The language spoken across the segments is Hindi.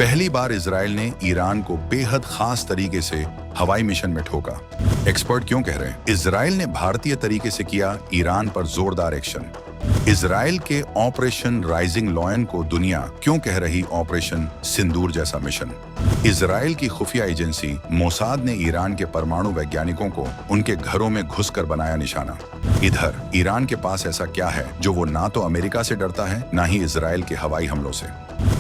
पहली बार इजराइल ने ईरान को बेहद खास तरीके से हवाई मिशन में ठोका। एक्सपर्ट क्यों कह रहे हैं? इजराइल ने भारतीय तरीके से किया ईरान पर जोरदार एक्शन। इजराइल के ऑपरेशन राइजिंग लॉयन को दुनिया क्यों कह रही ऑपरेशन सिंदूर जैसा मिशन? इजराइल की खुफिया एजेंसी मोसाद ने ईरान के परमाणु वैज्ञानिकों को उनके घरों में घुसकर बनाया निशाना। इधर ईरान के पास ऐसा क्या है जो वो ना तो अमेरिका से डरता है ना ही इजराइल के हवाई हमलों से?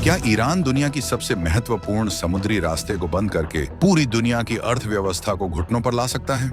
क्या ईरान दुनिया की सबसे महत्वपूर्ण समुद्री रास्ते को बंद करके पूरी दुनिया की अर्थव्यवस्था को घुटनों पर ला सकता है?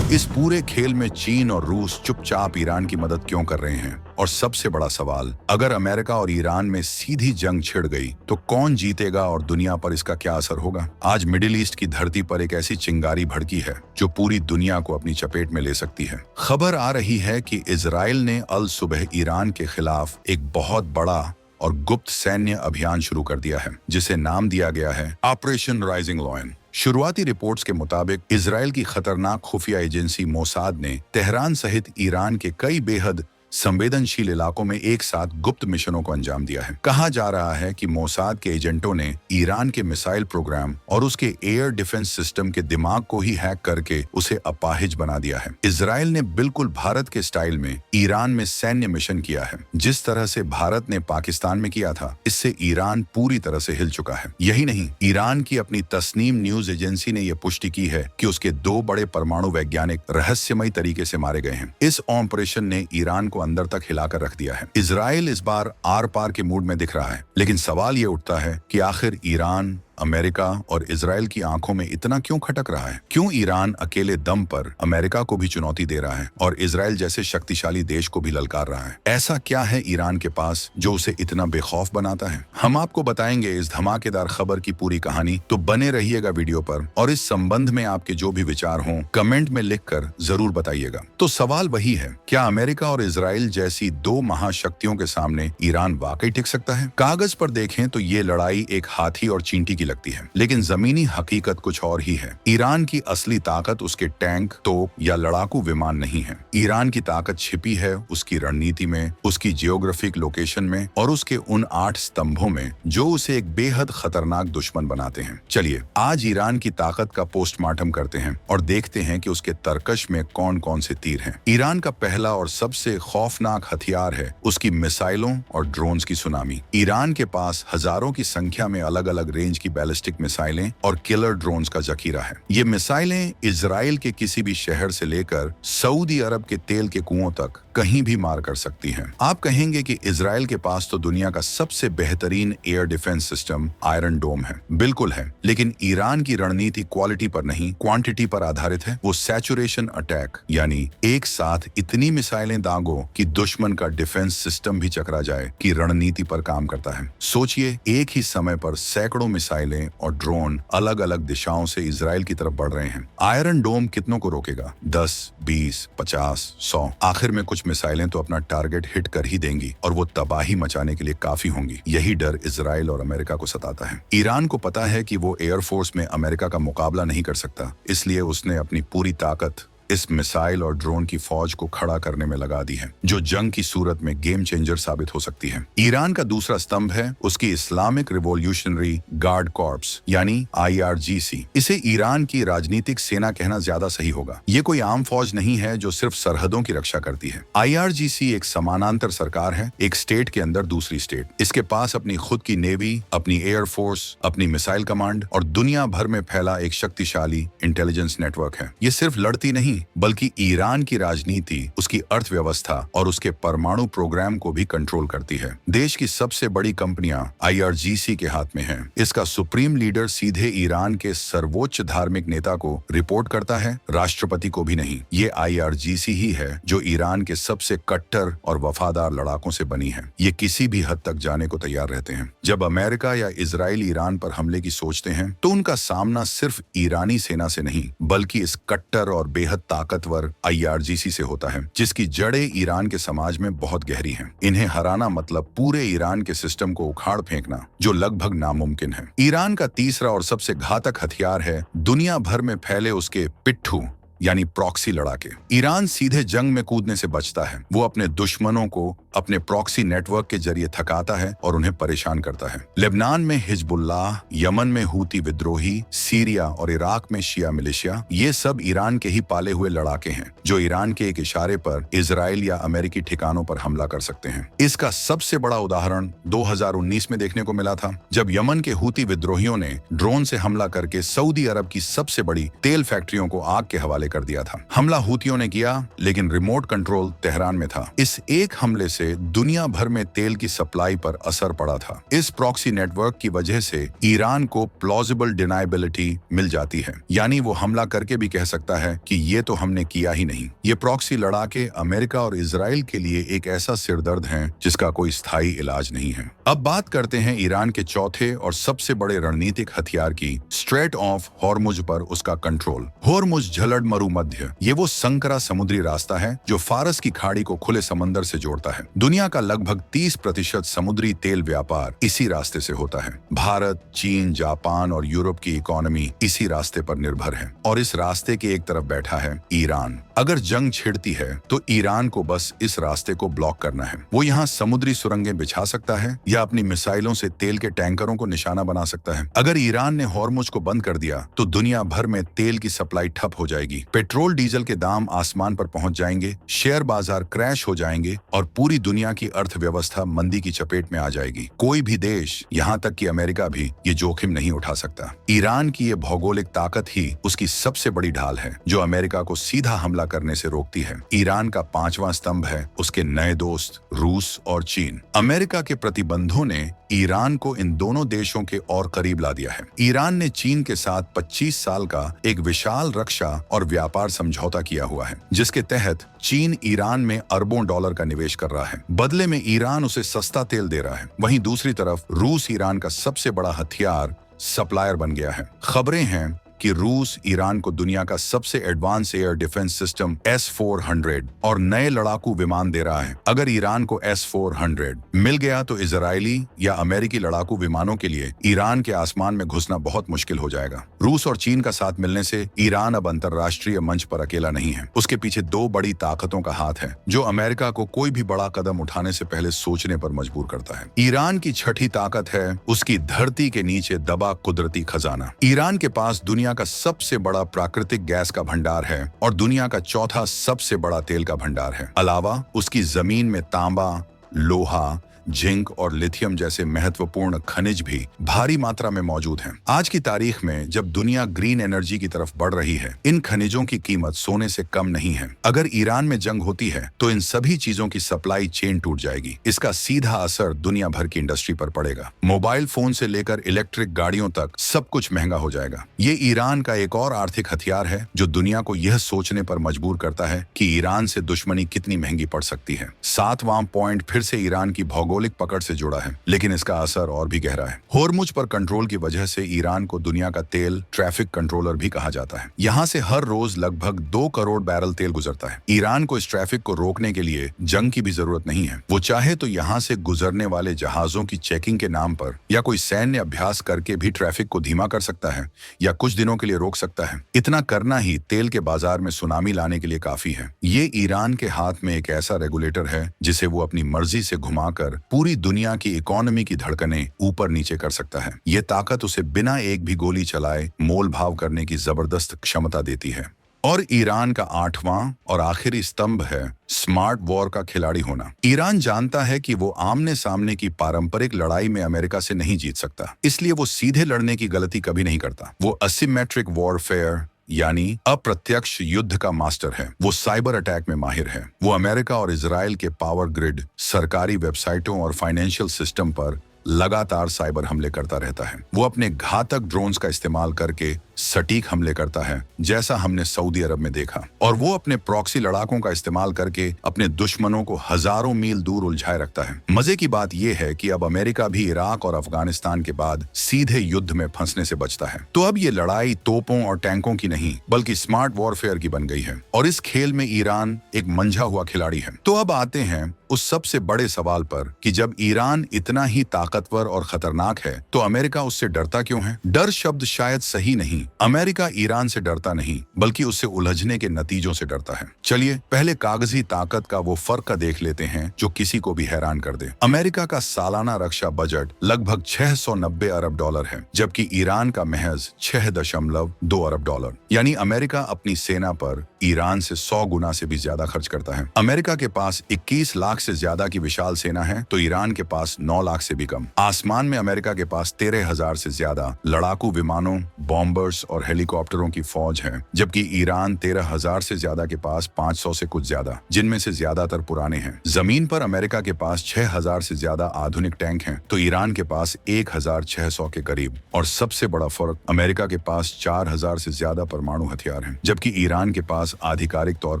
इस पूरे खेल में चीन और रूस चुपचाप ईरान की मदद क्यों कर रहे हैं? और सबसे बड़ा सवाल, अगर अमेरिका और ईरान में सीधी जंग छिड़ गई तो कौन जीतेगा और दुनिया पर इसका क्या असर होगा? आज मिडिल ईस्ट की धरती पर एक ऐसी चिंगारी भड़की है जो पूरी दुनिया को अपनी चपेट में ले सकती है। खबर आ रही है कि इजराइल ने अल सुबह ईरान के खिलाफ एक बहुत बड़ा और गुप्त सैन्य अभियान शुरू कर दिया है, जिसे नाम दिया गया है ऑपरेशन राइजिंग लॉयन। शुरुआती रिपोर्ट्स के मुताबिक इजराइल की खतरनाक खुफिया एजेंसी मोसाद ने तेहरान सहित ईरान के कई बेहद संवेदनशील इलाकों में एक साथ गुप्त मिशनों को अंजाम दिया है। कहा जा रहा है कि मोसाद के एजेंटों ने ईरान के मिसाइल प्रोग्राम और उसके एयर डिफेंस सिस्टम के दिमाग को ही हैक करके उसे अपाहिज बना दिया है। इजराइल ने बिल्कुल भारत के स्टाइल में ईरान में सैन्य मिशन किया है। जिस तरह से भारत ने पाकिस्तान में किया था, इससे ईरान पूरी तरह से हिल चुका है। यही नहीं, ईरान की अपनी तस्नीम न्यूज एजेंसी ने यह पुष्टि की है कि उसके 2 बड़े परमाणु वैज्ञानिक रहस्यमयी तरीके से मारे गए हैं। इस ऑपरेशन ने ईरान को अंदर तक हिलाकर रख दिया है। इजराइल इस बार आर पार के मूड में दिख रहा है, लेकिन सवाल ये उठता है कि आखिर ईरान, अमेरिका और इजराइल की आंखों में इतना क्यों खटक रहा है? क्यों ईरान अकेले दम पर अमेरिका को भी चुनौती दे रहा है और इजराइल जैसे शक्तिशाली देश को भी ललकार रहा है? ऐसा क्या है ईरान के पास जो उसे इतना बेखौफ बनाता है? हम आपको बताएंगे इस धमाकेदार खबर की पूरी कहानी, तो बने रहिएगा वीडियो पर। और इस संबंध में आपके जो भी विचार हों कमेंट में लिखकर जरूर बताइएगा। तो सवाल वही है, क्या अमेरिका और इजराइल जैसी 2 महाशक्तियों के सामने ईरान वाकई टिक सकता है? कागज पर देखें तो ये लड़ाई एक हाथी और चींटी लगती है, लेकिन जमीनी हकीकत कुछ और ही है। ईरान की असली ताकत उसके टैंक, तोप या लड़ाकू विमान नहीं है। ईरान की ताकत छिपी है उसकी रणनीति में, उसकी जियोग्राफिक लोकेशन में और उसके उन 8 स्तंभों में जो उसे एक बेहद खतरनाक दुश्मन बनाते हैं। चलिए आज ईरान की ताकत का पोस्टमार्टम करते हैं और देखते हैं कि उसके तरकश में कौन कौन से तीर हैं। ईरान का पहला और सबसे खौफनाक हथियार है उसकी मिसाइलों और ड्रोन्स की सुनामी। ईरान के पास हजारों की संख्या में अलग अलग रेंज की बैलिस्टिक मिसाइलें और किलर ड्रोन्स का जखीरा है। ये मिसाइलें इजराइल के किसी भी शहर से लेकर सऊदी अरब के तेल के कुओं तक कहीं भी मार कर सकती हैं। आप कहेंगे कि इजराइल के पास तो दुनिया का सबसे बेहतरीन एयर डिफेंस सिस्टम आयरन डोम है। बिल्कुल है, लेकिन ईरान की रणनीति क्वालिटी पर नहीं क्वांटिटी पर आधारित है। वो सैचुरेशन अटैक, यानी एक साथ इतनी मिसाइलें दागो कि दुश्मन का डिफेंस सिस्टम भी चकरा जाए, की रणनीति पर काम करता है। सोचिए, एक ही समय पर सैकड़ों मिसाइलें और ड्रोन अलग अलग दिशाओं से इजराइल की तरफ बढ़ रहे हैं। आयरन डोम कितनों को रोकेगा? 10, 20, 50, 100। आखिर में कुछ मिसाइलें तो अपना टारगेट हिट कर ही देंगी और वो तबाही मचाने के लिए काफी होंगी। यही डर इजराइल और अमेरिका को सताता है। ईरान को पता है कि वो एयरफोर्स में अमेरिका का मुकाबला नहीं कर सकता, इसलिए उसने अपनी पूरी ताकत इस मिसाइल और ड्रोन की फौज को खड़ा करने में लगा दी है, जो जंग की सूरत में गेम चेंजर साबित हो सकती है। ईरान का दूसरा स्तंभ है उसकी इस्लामिक रिवॉल्यूशनरी गार्ड कॉर्प्स, यानी IRGC। इसे ईरान की राजनीतिक सेना कहना ज्यादा सही होगा। ये कोई आम फौज नहीं है जो सिर्फ सरहदों की रक्षा करती है। IRGC एक समानांतर सरकार है, एक स्टेट के अंदर दूसरी स्टेट। इसके पास अपनी खुद की नेवी, अपनी एयरफोर्स, अपनी मिसाइल कमांड और दुनिया भर में फैला एक शक्तिशाली इंटेलिजेंस नेटवर्क है। ये सिर्फ लड़ती नहीं बल्कि ईरान की राजनीति, उसकी अर्थव्यवस्था और उसके परमाणु प्रोग्राम को भी कंट्रोल करती है। देश की सबसे बड़ी कंपनियां IRGC के हाथ में हैं। इसका सुप्रीम लीडर सीधे ईरान के सर्वोच्च धार्मिक नेता को रिपोर्ट करता है, राष्ट्रपति को भी नहीं। ये IRGC ही है जो ईरान के सबसे कट्टर और वफादार लड़ाकों से बनी है। ये किसी भी हद तक जाने को तैयार रहते हैं। जब अमेरिका या इजराइल ईरान पर हमले की सोचते हैं तो उनका सामना सिर्फ ईरानी सेना से नहीं बल्कि इस कट्टर और बेहद ताकतवर IRGC से होता है, जिसकी जड़ें ईरान के समाज में बहुत गहरी हैं। इन्हें हराना मतलब पूरे ईरान के सिस्टम को उखाड़ फेंकना, जो लगभग नामुमकिन है। ईरान का तीसरा और सबसे घातक हथियार है दुनिया भर में फैले उसके पिट्ठू यानी प्रॉक्सी लड़ाके। ईरान सीधे जंग में कूदने से बचता है। वो अपने दुश्मनों को अपने प्रॉक्सी नेटवर्क के जरिए थकाता है और उन्हें परेशान करता है। लेबनान में हिजबुल्लाह, यमन में हूती विद्रोही, सीरिया और इराक में शिया मिलिशिया, ये सब ईरान के ही पाले हुए लड़ाके हैं जो ईरान के एक इशारे पर इजराइल या अमेरिकी ठिकानों पर हमला कर सकते हैं। इसका सबसे बड़ा उदाहरण 2019 में देखने को मिला था, जब यमन के हूती विद्रोहियों ने ड्रोन से हमला करके सऊदी अरब की सबसे बड़ी तेल फैक्ट्रियों को आग के हवाले कर दिया था। हमला हूतियों ने किया, लेकिन रिमोट कंट्रोल तेहरान में था। इस एक हमले से दुनिया भर में तेल की सप्लाई पर असर पड़ा था। इस प्रॉक्सी नेटवर्क की वजह से ईरान को प्लॉजिबल डिनाइबिलिटी मिल जाती है, यानी वो हमला करके भी कह सकता है कि ये तो हमने किया ही नहीं। ये प्रॉक्सी लड़ाके अमेरिका और इजराइल के लिए एक ऐसा सिरदर्द है जिसका कोई स्थायी इलाज नहीं है। अब बात करते हैं ईरान के चौथे और सबसे बड़े रणनीतिक हथियार की, स्ट्रेट ऑफ हॉर्मुज पर उसका कंट्रोल। हॉर्मुज झलड मरुमध्य, ये वो संकरा समुद्री रास्ता है जो फारस की खाड़ी को खुले समंदर से जोड़ता है। दुनिया का लगभग 30% समुद्री तेल व्यापार इसी रास्ते से होता है। भारत, चीन, जापान और यूरोप की इकोनॉमी इसी रास्ते पर निर्भर है और इस रास्ते के एक तरफ बैठा है ईरान। अगर जंग छिड़ती है तो ईरान को बस इस रास्ते को ब्लॉक करना है। वो यहाँ समुद्री सुरंगें बिछा सकता है या अपनी मिसाइलों से तेल के टैंकरों को निशाना बना सकता है। अगर ईरान ने हॉर्मुज को बंद कर दिया तो दुनिया भर में तेल की सप्लाई ठप हो जाएगी, पेट्रोल डीजल के दाम आसमान पर पहुंच जाएंगे, शेयर बाजार क्रैश हो जाएंगे और पूरी दुनिया की अर्थव्यवस्था मंदी की चपेट में आ जाएगी। कोई भी देश, यहाँ तक कि अमेरिका भी, ये जोखिम नहीं उठा सकता। ईरान की ये भौगोलिक ताकत ही उसकी सबसे बड़ी ढाल है जो अमेरिका को सीधा हमला करने से रोकती है। ईरान का पांचवां स्तंभ है उसके नए दोस्त रूस और चीन। अमेरिका के प्रतिबंधों ने ईरान को इन दोनों देशों के और करीब ला दिया है। ईरान ने चीन के साथ 25 साल का एक विशाल रक्षा और व्यापार समझौता किया हुआ है, जिसके तहत चीन ईरान में अरबों डॉलर का निवेश कर रहा है। बदले में ईरान उसे सस्ता तेल दे रहा है। वहीं दूसरी तरफ रूस ईरान का सबसे बड़ा हथियार सप्लायर बन गया है। खबरें हैं कि रूस ईरान को दुनिया का सबसे advance air defence system S-400 और नए लड़ाकू विमान दे रहा है। अगर ईरान को S-400 मिल गया तो इजरायली या अमेरिकी लड़ाकू विमानों के लिए ईरान के आसमान में घुसना बहुत मुश्किल हो जाएगा। रूस और चीन का साथ मिलने से ईरान अब अंतर्राष्ट्रीय मंच पर अकेला नहीं है। उसके पीछे दो बड़ी ताकतों का हाथ है जो अमेरिका को कोई भी बड़ा कदम उठाने से पहले सोचने पर मजबूर करता है। ईरान की छठी ताकत है उसकी धरती के नीचे दबा कुदरती खजाना। ईरान के पास दुनिया का सबसे बड़ा प्राकृतिक गैस का भंडार है और दुनिया का चौथा सबसे बड़ा तेल का भंडार है। अलावा उसकी जमीन में तांबा, लोहा, जिंक और लिथियम जैसे महत्वपूर्ण खनिज भी भारी मात्रा में मौजूद हैं। आज की तारीख में जब दुनिया ग्रीन एनर्जी की तरफ बढ़ रही है, इन खनिजों की कीमत सोने से कम नहीं है। अगर ईरान में जंग होती है तो इन सभी चीजों की सप्लाई चेन टूट जाएगी। इसका सीधा असर दुनिया भर की इंडस्ट्री पर पड़ेगा। मोबाइल फोन से लेकर इलेक्ट्रिक गाड़ियों तक सब कुछ महंगा हो जाएगा। ये ईरान का एक और आर्थिक हथियार है जो दुनिया को यह सोचने पर मजबूर करता है कि ईरान से दुश्मनी कितनी महंगी पड़ सकती है। सातवां पॉइंट फिर से ईरान की भौगोलिक पकड़ से जुड़ा है, लेकिन इसका असर और भी गहरा है। हॉर्मुज पर कंट्रोल की वजह से ईरान को दुनिया का तेल ट्रैफिक कंट्रोलर भी कहा जाता है। यहाँ से हर रोज लगभग 2 करोड़ बैरल तेल गुजरता है। ईरान को इस ट्रैफिक को रोकने के लिए जंग की भी जरूरत नहीं है। वो चाहे तो यहाँ से गुजरने वाले जहाजों की चेकिंग के नाम पर या कोई सैन्य अभ्यास करके भी ट्रैफिक को धीमा कर सकता है या कुछ दिनों के लिए रोक सकता है। इतना करना ही तेल के बाजार में सुनामी लाने के लिए काफी है। ये ईरान के हाथ में एक ऐसा रेगुलेटर है जिसे वो अपनी मर्जी से घुमाकर पूरी दुनिया की इकोनॉमी की धड़कनें ऊपर नीचे कर सकता है। ये ताकत उसे बिना एक भी गोली चलाए मोल भाव करने की जबरदस्त क्षमता देती है। और ईरान का आठवां और आखिरी स्तंभ है स्मार्ट वॉर का खिलाड़ी होना। ईरान जानता है कि वो आमने सामने की पारंपरिक लड़ाई में अमेरिका से नहीं जीत सकता, इसलिए वो सीधे लड़ने की गलती कभी नहीं करता। वो असिमेट्रिक वॉरफेयर यानी अप्रत्यक्ष युद्ध का मास्टर है। वो साइबर अटैक में माहिर है। वो अमेरिका और इजराइल के पावर ग्रिड, सरकारी वेबसाइटों और फाइनेंशियल सिस्टम पर लगातार साइबर हमले करता रहता है। वो अपने घातक ड्रोन्स का इस्तेमाल करके सटीक हमले करता है, जैसा हमने सऊदी अरब में देखा। और वो अपने प्रॉक्सी लड़ाकों का इस्तेमाल करके अपने दुश्मनों को हजारों मील दूर उलझाए रखता है। मजे की बात यह है कि अब अमेरिका भी इराक और अफगानिस्तान के बाद सीधे युद्ध में फंसने से बचता है। तो अब ये लड़ाई तोपों और टैंकों की नहीं बल्कि स्मार्ट वॉरफेयर की बन गई है और इस खेल में ईरान एक मंझा हुआ खिलाड़ी है। तो अब आते हैं उस सबसे बड़े सवाल पर कि जब ईरान इतना ही ताकतवर और खतरनाक है तो अमेरिका उससे डरता क्यों है? डर शब्द शायद सही नहीं, नहीं। अमेरिका ईरान से डरता नहीं, बल्कि उससे उलझने के नतीजों से डरता है। चलिए पहले कागजी ताकत का वो फर्क देख लेते हैं जो किसी को भी हैरान कर दे। अमेरिका का सालाना रक्षा बजट लगभग 690 अरब डॉलर है, जबकि ईरान का महज 6.2 अरब डॉलर। यानी अमेरिका अपनी सेना पर ईरान से 100 गुना से भी ज्यादा खर्च करता है। अमेरिका के पास 21 लाख से ज्यादा की विशाल सेना है, तो ईरान के पास 9 लाख से भी कम। आसमान में अमेरिका के पास 13,000 से ज्यादा लड़ाकू विमानों, बॉम्बर्स और हेलीकॉप्टरों की फौज है, जबकि ईरान 13,000 से ज्यादा के पास 500 से कुछ ज्यादा, जिनमें से ज्यादातर पुराने हैं। जमीन पर अमेरिका के पास 6,000 से ज्यादा आधुनिक टैंक हैं, तो ईरान के पास 1,600 के करीब। और सबसे बड़ा फर्क, अमेरिका के पास 4,000 से ज्यादा परमाणु हथियार हैं, जबकि ईरान के पास आधिकारिक तौर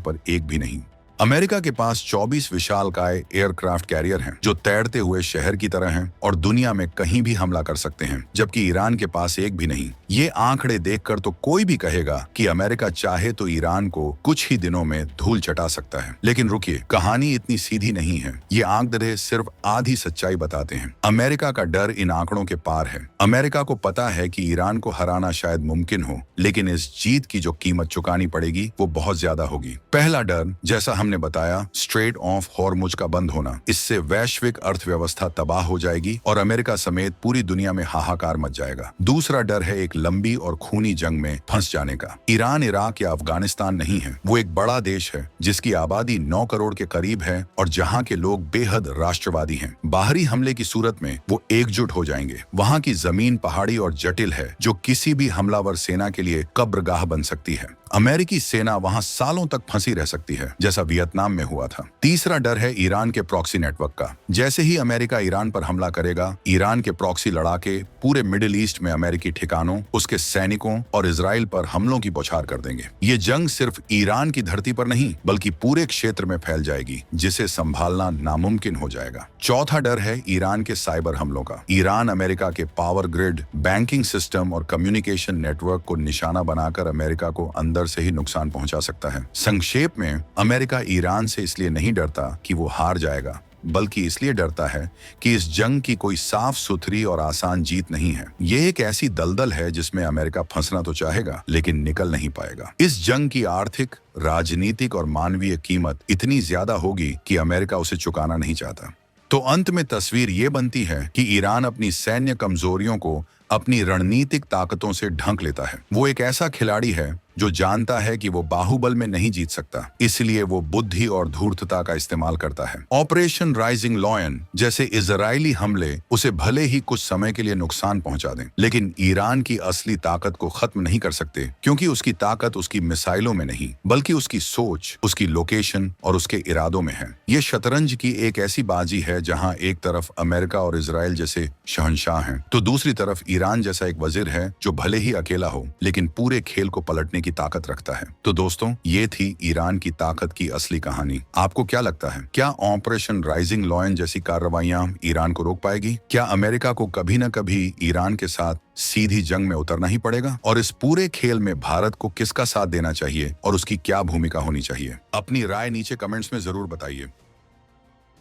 पर एक भी नहीं। अमेरिका के पास 24 विशालकाय एयरक्राफ्ट कैरियर हैं, जो तैरते हुए शहर की तरह हैं और दुनिया में कहीं भी हमला कर सकते हैं, जबकि ईरान के पास एक भी नहीं। ये आंकड़े देखकर तो कोई भी कहेगा कि अमेरिका चाहे तो ईरान को कुछ ही दिनों में धूल चटा सकता है। लेकिन रुकिए, कहानी इतनी सीधी नहीं है। ये आंकड़े सिर्फ आधी सच्चाई बताते हैं। अमेरिका का डर इन आंकड़ों के पार है। अमेरिका को पता है कि ईरान को हराना शायद मुमकिन हो, लेकिन इस जीत की जो कीमत चुकानी पड़ेगी वो बहुत ज्यादा होगी। पहला डर, जैसा हमने बताया, स्ट्रेट ऑफ हॉर्मुज का बंद होना। इससे वैश्विक अर्थव्यवस्था तबाह हो जाएगी और अमेरिका समेत पूरी दुनिया में हाहाकार मच जाएगा। दूसरा डर है एक लंबी और खूनी जंग में फंस जाने का। ईरान इराक या अफगानिस्तान नहीं है, वो एक बड़ा देश है जिसकी आबादी 9 करोड़ के करीब है और जहां के लोग बेहद राष्ट्रवादी हैं। बाहरी हमले की सूरत में वो एकजुट हो जाएंगे। वहां की जमीन पहाड़ी और जटिल है, जो किसी भी हमलावर सेना के लिए कब्रगाह बन सकती है। अमेरिकी सेना वहां सालों तक फंसी रह सकती है, जैसा वियतनाम में हुआ था। तीसरा डर है ईरान के प्रॉक्सी नेटवर्क का। जैसे ही अमेरिका ईरान पर हमला करेगा, ईरान के प्रॉक्सी लड़ाके पूरे मिडिल ईस्ट में अमेरिकी ठिकानों, उसके सैनिकों और इजराइल पर हमलों की बौछार कर देंगे। ये जंग सिर्फ ईरान की धरती पर नहीं, बल्कि पूरे क्षेत्र में फैल जाएगी, जिसे संभालना नामुमकिन हो जाएगा। चौथा डर है ईरान के साइबर हमलों का। ईरान अमेरिका के पावर ग्रिड, बैंकिंग सिस्टम और कम्युनिकेशन नेटवर्क को निशाना बनाकर अमेरिका को अंदर से ही नुकसान पहुंचा सकता है। संक्षेप में, अमेरिका ईरान से इसलिए नहीं डरता कि वो हार जाएगा, बल्कि इसलिए डरता है कि इस जंग की कोई साफ सुथरी और आसान जीत नहीं है। ये एक ऐसी दलदल है जिसमें अमेरिका फंसना तो चाहेगा, लेकिन निकल नहीं पाएगा। इस जंग की आर्थिक, राजनीतिक और मानवीय कीमत इतनी ज्यादा होगी कि अमेरिका उसे चुकाना नहीं चाहता। तो अंत में तस्वीर ये बनती है कि ईरान अपनी सैन्य कमजोरियों को अपनी रणनीतिक ताकतों से ढंक लेता है। वो एक ऐसा खिलाड़ी है जो जानता है कि वो बाहुबल में नहीं जीत सकता, इसलिए वो बुद्धि और धूर्तता का इस्तेमाल करता है। ऑपरेशन राइजिंग लॉयन जैसे इजरायली हमले उसे भले ही कुछ समय के लिए नुकसान पहुंचा दें, लेकिन ईरान की असली ताकत को खत्म नहीं कर सकते, क्योंकि उसकी ताकत उसकी मिसाइलों में नहीं, बल्कि उसकी सोच, उसकी लोकेशन और उसके इरादों में है। ये शतरंज की एक ऐसी बाजी है जहां एक तरफ अमेरिका और इजराइल जैसे शहंशाह हैं, तो दूसरी तरफ ईरान जैसा एक वजीर है जो भले ही अकेला हो, लेकिन पूरे खेल को पलटने की ताकत रखता है। तो दोस्तों, ये थी ईरान की ताकत की असली कहानी। आपको क्या लगता है, क्या ऑपरेशन राइजिंग लॉयन जैसी कार्रवाइयां ईरान को रोक पाएगी? क्या अमेरिका को कभी न कभी ईरान के साथ सीधी जंग में उतरना ही पड़ेगा? और इस पूरे खेल में भारत को किसका साथ देना चाहिए और उसकी क्या भूमिका होनी चाहिए? अपनी राय नीचे कमेंट्स में जरूर बताइए।